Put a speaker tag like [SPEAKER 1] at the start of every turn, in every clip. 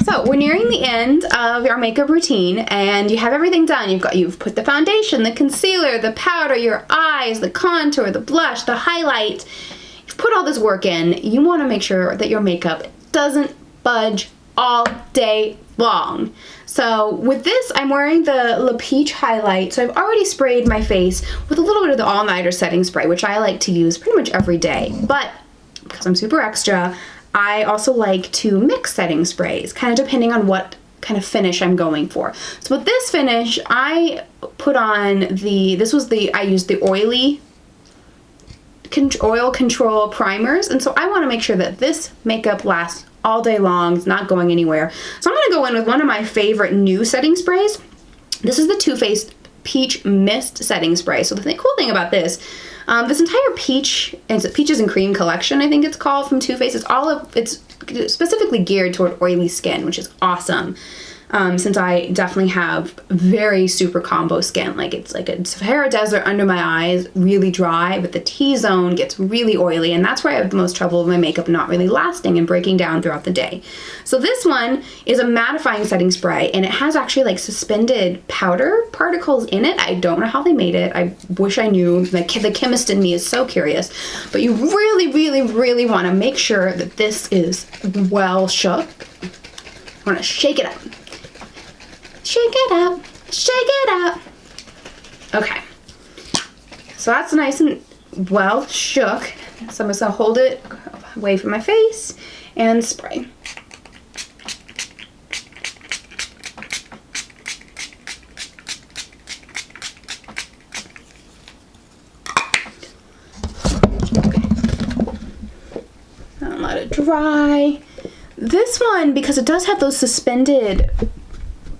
[SPEAKER 1] So we're nearing the end of our makeup routine and you have everything done. You've put the foundation, the concealer, the powder, your eyes, the contour, the blush, the highlight. You've put all this work in. You want to make sure that your makeup doesn't budge all day long. So with this, I'm wearing the La Peach highlight. So I've already sprayed my face with a little bit of the All Nighter setting spray, which I like to use pretty much every day. But because I'm super extra, I also like to mix setting sprays, kind of depending on what kind of finish I'm going for. So with this finish, I put on I used the oil control primers, and so I want to make sure that this makeup lasts all day long. It's not going anywhere. So I'm going to go in with one of my favorite new setting sprays. This is the Too Faced Peach Mist setting spray. So the cool thing about this entire Peaches and Cream collection, I think it's called, from Too Faced, it's specifically geared toward oily skin, which is awesome. Since I definitely have very super combo skin. Like it's like a Sahara Desert under my eyes, really dry, but the T-zone gets really oily, and that's where I have the most trouble with my makeup not really lasting and breaking down throughout the day. So this one is a mattifying setting spray, and it has actually like suspended powder particles in it. I don't know how they made it. I wish I knew. The chemist in me is so curious. But you really, really, really want to make sure that this is well shook. I want to shake it up. Shake it up, shake it up. Okay, so that's nice and well shook. So I'm just gonna hold it away from my face and spray. And let it dry. This one, because it does have those suspended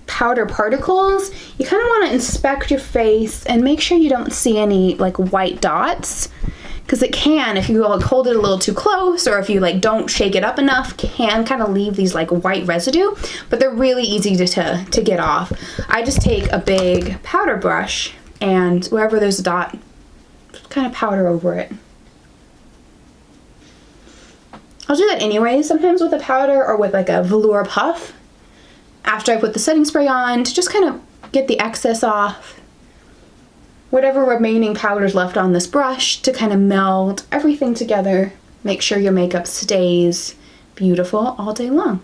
[SPEAKER 1] powder particles, you kind of want to inspect your face and make sure you don't see any like white dots, because it can, if you like hold it a little too close or if you like don't shake it up enough, can kind of leave these like white residue, but they're really easy to get off. I just take a big powder brush and wherever there's a dot, just kind of powder over it. I'll do that anyways, sometimes with a powder or with like a velour puff, after I put the setting spray on, to just kind of get the excess off. Whatever remaining powder's left on this brush, to kind of meld everything together. Make sure your makeup stays beautiful all day long.